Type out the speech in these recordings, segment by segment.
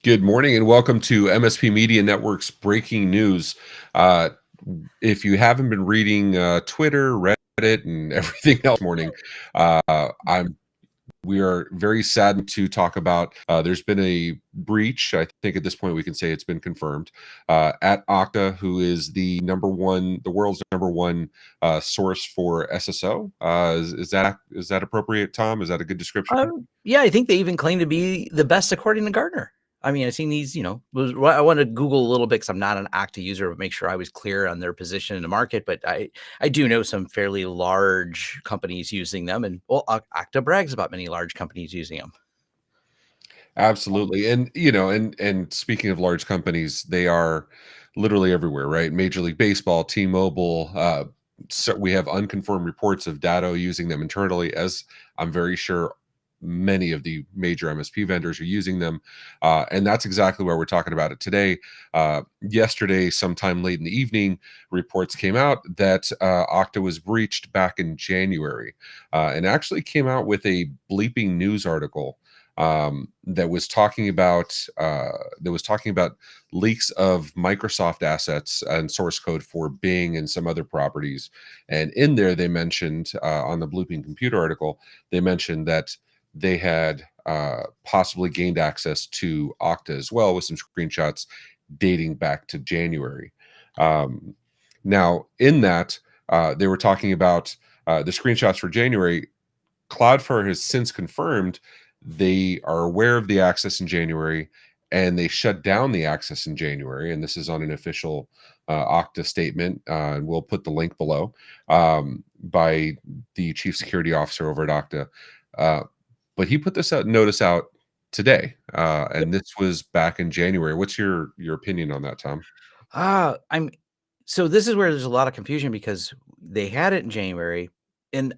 Good morning and welcome to MSP Media Network's breaking news. Uh, if you haven't been reading Twitter, Reddit, and everything else morning, I'm we are very saddened to talk about. There's been a breach. I think at this point we can say it's been confirmed at Okta, who is the world's number one source for SSO. Is that appropriate, Tom? Is that a good description? Yeah, I think they even claim to be the best according to Gartner. I mean, I've seen these, I want to Google a little bit because I'm not an Okta user, but make sure I was clear on their position in the market. But I do know some fairly large companies using them, and well, Okta brags about many large companies using them. Absolutely. And and speaking of large companies, they are literally everywhere, right? Major League Baseball, T-Mobile, so we have unconfirmed reports of Datto using them internally, as I'm very sure many of the major MSP vendors are using them. And that's exactly why we're talking about it today. Yesterday, sometime late in the evening, reports came out that Okta was breached back in January, and actually came out with a bleeping news article that was talking about leaks of Microsoft assets and source code for Bing and some other properties. And in there, they mentioned on the Blooping Computer article, they mentioned that they had possibly gained access to Okta as well, with some screenshots dating back to January. Um, Now, in that, they were talking about the screenshots for January. Cloudflare has since confirmed they are aware of the access in January, and they shut down the access in January. And this is on an official Okta statement, and we'll put the link below, by the chief security officer over at Okta. Uh, but he put this notice out today, and this was back in January. What's your opinion on that, Tom? I'm so this is where there's a lot of confusion because they had it in January, and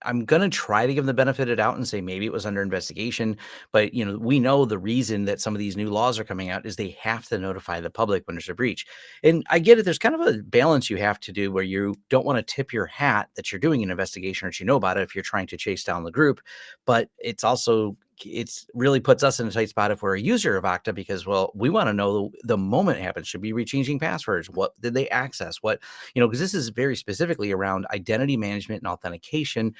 I'm gonna try to give them the benefit of the doubt and say maybe it was under investigation, but we know the reason that some of these new laws are coming out is they have to notify the public when there's a breach. And I get it, there's kind of a balance you have to do where you don't want to tip your hat that you're doing an investigation or that you know about it if you're trying to chase down the group, but it's really puts us in a tight spot if we're a user of Okta because, well, we want to know the moment it happens. Should be rechanging passwords? What did they access? Because this is very specifically around identity management and authentication.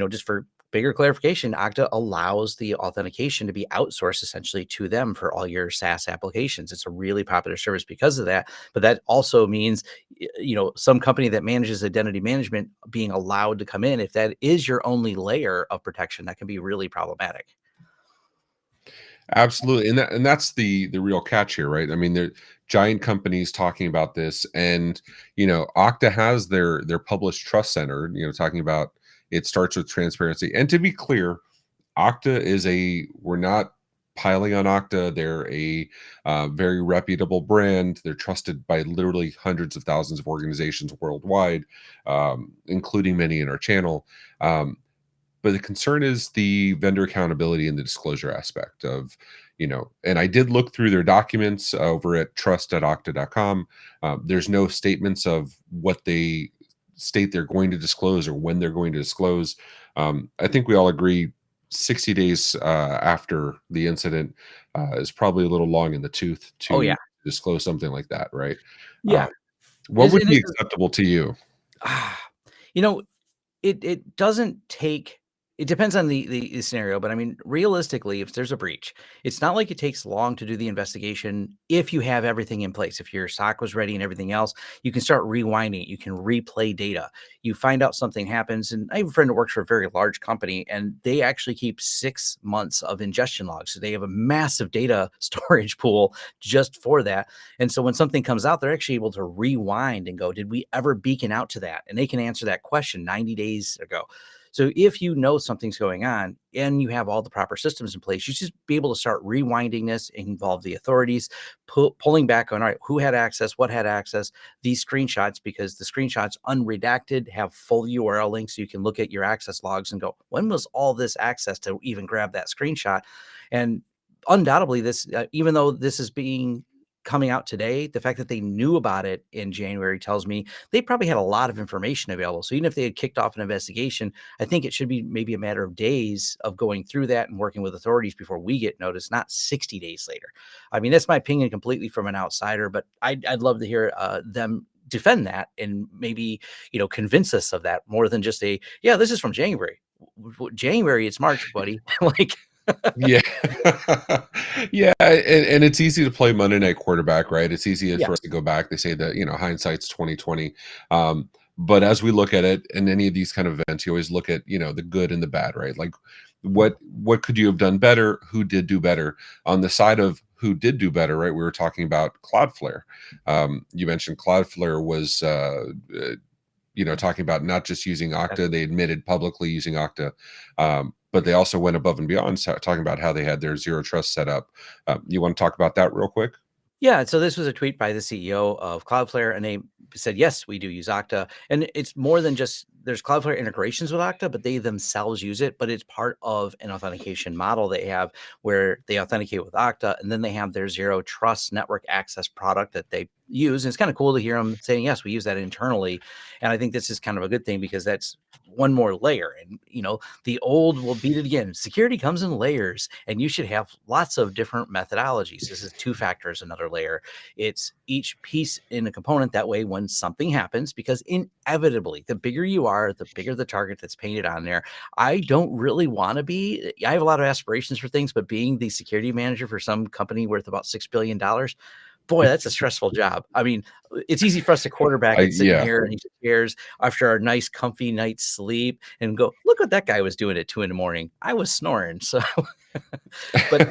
Just for bigger clarification, Okta allows the authentication to be outsourced essentially to them for all your SaaS applications. It's a really popular service because of that. But that also means, some company that manages identity management being allowed to come in, if that is your only layer of protection, that can be really problematic. Absolutely, and that's the real catch here, right? I mean, they're giant companies talking about this, and Okta has their published trust center. Talking about it starts with transparency. And to be clear, Okta is we're not piling on Okta. They're a very reputable brand. They're trusted by literally hundreds of thousands of organizations worldwide, including many in our channel. But the concern is the vendor accountability and the disclosure aspect of, and I did look through their documents over at trust.okta.com. There's no statements of what they state they're going to disclose or when they're going to disclose. I think we all agree 60 days after the incident is probably a little long in the tooth Oh to yeah. disclose something like that, right? Uh, Yeah. what would And be this acceptable to you? ah, you know, it doesn't take it depends on the scenario, but I mean, realistically, if there's a breach, it's not like it takes long to do the investigation if you have everything in place. If your SOC was ready and everything else, you can start rewinding. You can replay data. You find out something happens. And I have a friend who works for a very large company, and they actually keep 6 months of ingestion logs. So they have a massive data storage pool just for that. And so when something comes out, they're actually able to rewind and go, did we ever beacon out to that? And they can answer that question 90 days ago. So if you know something's going on and you have all the proper systems in place, you just be able to start rewinding this, involve the authorities, pulling back on, all right, who had access, what had access, these screenshots, because the screenshots unredacted have full URL links. So you can look at your access logs and go, when was all this access to even grab that screenshot? And undoubtedly this, even though this is being coming out today, the fact that they knew about it in January tells me they probably had a lot of information available. So even if they had kicked off an investigation, I think it should be maybe a matter of days of going through that and working with authorities before we get noticed, not 60 days later. I mean, that's my opinion completely from an outsider, but I'd love to hear them defend that and maybe, convince us of that more than just yeah, this is from January. January, it's March, buddy. Like, Yeah. Yeah, and it's easy to play Monday night quarterback, right? It's easy yeah. for us to go back. They say that, hindsight's 2020. But as we look at it in any of these kind of events, you always look at, the good and the bad, right? Like what could you have done better? Who did do better? On the side of who did do better, right? We were talking about Cloudflare. You mentioned Cloudflare was talking about not just using Okta, they admitted publicly using Okta, but they also went above and beyond, talking about how they had their zero trust set up. You want to talk about that real quick? Yeah, so this was a tweet by the CEO of Cloudflare, and they said, "Yes, we do use Okta." And it's more than just there's Cloudflare integrations with Okta, but they themselves use it. But it's part of an authentication model they have where they authenticate with Okta, and then they have their zero trust network access product that they use. And it's kind of cool to hear them saying, "Yes, we use that internally." And I think this is kind of a good thing because that's one more layer. And the old will beat it again. Security comes in layers, and you should have lots of different methodologies. This is two factors, another layer. It's each piece in a component. That way, when something happens, because inevitably, the bigger you are, the bigger the target that's painted on there. I don't really want to be, I have a lot of aspirations for things, but being the security manager for some company worth about $6 billion, boy, that's a stressful job. I mean, it's easy for us to quarterback and sit in Yeah. here in these chairs after our nice, comfy night's sleep and go, look what that guy was doing at 2 a.m. I was snoring. So, but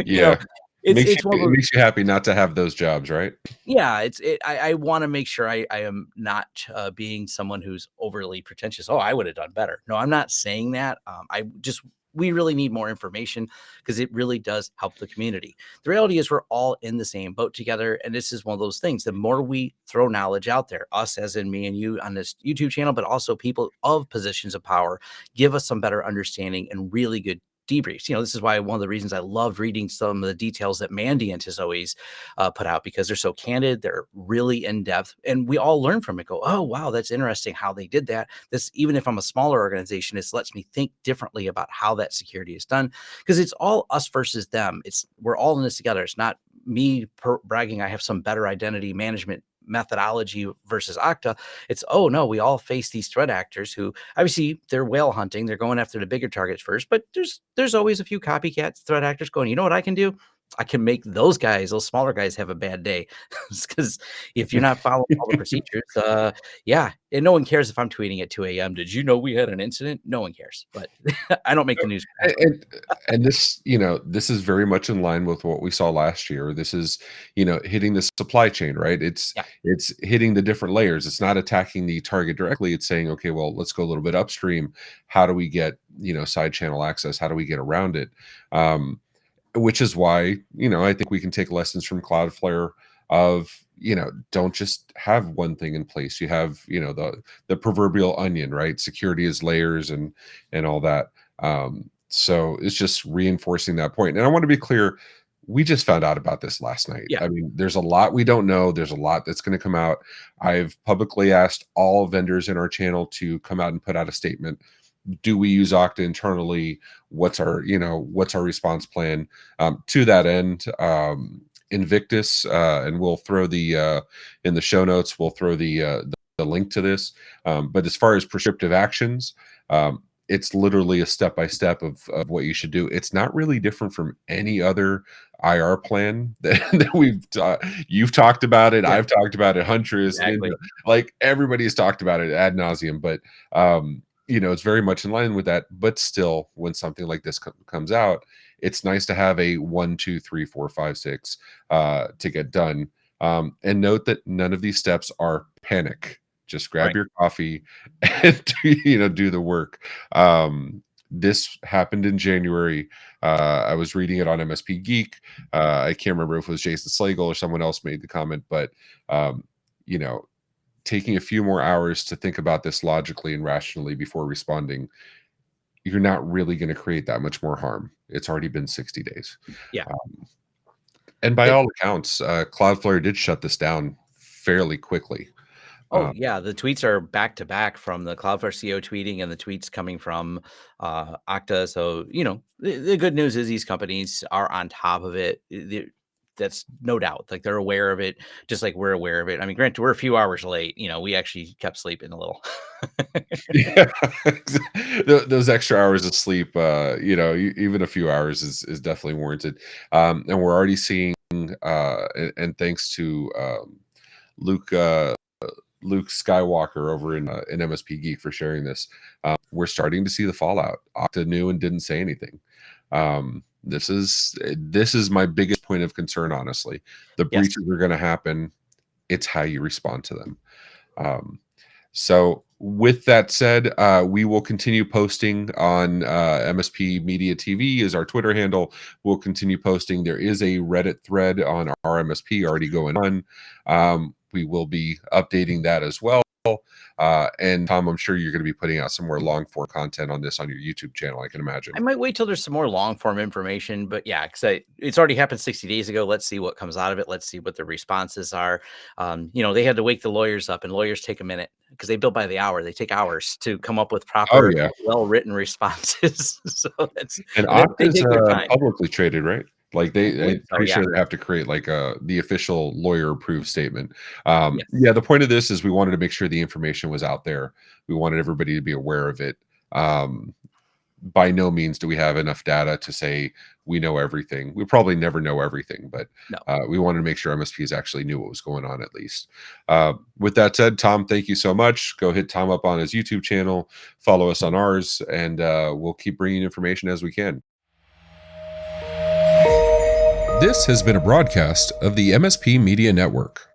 you know, Yeah. it's Makes it's one you of it those. makes you happy not to have those jobs, right? Yeah, I want to make sure I am not being someone who's overly pretentious. Oh, I would have done better. No, I'm not saying that. We really need more information because it really does help the community. The reality is we're all in the same boat together, and this is one of those things. The more we throw knowledge out there, us as in me and you on this YouTube channel, but also people of positions of power, give us some better understanding and really good debriefs. This is why one of the reasons I loved reading some of the details that Mandiant has always put out because they're so candid, they're really in depth, and we all learn from it. Go, oh wow, that's interesting how they did that. This, even if I'm a smaller organization, this lets me think differently about how that security is done because it's all us versus them. We're all in this together. It's not me bragging I have some better identity management methodology versus Okta. It's, oh no, we all face these threat actors who obviously they're whale hunting. They're going after the bigger targets first, but there's always a few copycat threat actors going, you know what I can do? I can make those guys, those smaller guys, have a bad day because if you're not following all the procedures, yeah, and no one cares if I'm tweeting at 2 a.m. Did you know we had an incident? No one cares, but I don't make the news for that. And this, this is very much in line with what we saw last year. This is, hitting the supply chain, right? It's Yeah, it's hitting the different layers. It's not attacking the target directly. It's saying, okay, well, let's go a little bit upstream. How do we get, side channel access? How do we get around it? Which is why, I think we can take lessons from Cloudflare of, don't just have one thing in place. You have, the proverbial onion, right? Security is layers and all that. So it's just reinforcing that point. And I want to be clear, we just found out about this last night. yeah, I mean, there's a lot we don't know. There's a lot that's going to come out. I've publicly asked all vendors in our channel to come out and put out a statement. Do we use Okta internally? What's our response plan? To that end, Invictus, and we'll throw in the show notes, we'll throw the link to this. But as far as prescriptive actions, it's literally a step by step of what you should do. It's not really different from any other IR plan that you've talked about it. yeah, I've talked about it. Huntress, Ninja, exactly. like everybody's talked about it ad nauseum. But it's very much in line with that. But still, when something like this comes out, it's nice to have a 1, 2, 3, 4, 5, 6 to get done. And note that none of these steps are panic. Just grab Right. your coffee and do the work. This happened in January. I was reading it on MSP Geek. I can't remember if it was Jason Slagle or someone else made the comment, but um, you know, taking a few more hours to think about this logically and rationally before responding, you're not really going to create that much more harm. It's already been 60 days. Yeah. Um, And by It all accounts, Cloudflare did shut this down fairly quickly. Oh, Uh, yeah, the tweets are back to back from the Cloudflare CEO tweeting and the tweets coming from, Okta, so, the good news is these companies are on top of it. That's no doubt, like, they're aware of it, just like we're aware of it. I mean, granted, we're a few hours late, we actually kept sleeping a little. yeah, those extra hours of sleep, even a few hours is definitely warranted. And we're already seeing, and thanks to Luke. Luke Skywalker over in MSP Geek for sharing this. We're starting to see the fallout. Okta knew and didn't say anything. This is my biggest point of concern, honestly. The Yes, breaches are going to happen. It's how you respond to them. Um, so, with that said, we will continue posting on MSP Media TV is our Twitter handle. We'll continue posting. There is a Reddit thread on our MSP already going on. We will be updating that as well. And Tom, I'm sure you're going to be putting out some more long form content on this on your YouTube channel, I can I imagine. might wait till there's some more long form information, but yeah, because it's already happened 60 days ago. Let's see what comes out of it. Let's see what the responses are. They had to wake the lawyers up, and lawyers take a minute because they bill by the hour. They take hours to come up with Oh, proper, yeah. well written responses. So that's And and they Okta's take their time. publicly traded, right? Like I believe I'm so. pretty Yeah. sure they have to create like the official lawyer approved statement. Yes. Yeah, the point of this is we wanted to make sure the information was out there. We wanted everybody to be aware of it. By no means do we have enough data to say we know everything. We probably never know everything, but No. we wanted to make sure MSPs actually knew what was going on at least. With that said, Tom, thank you so much. Go hit Tom up on his YouTube channel, follow us on ours, and we'll keep bringing information as we can. This has been a broadcast of the MSP Media Network.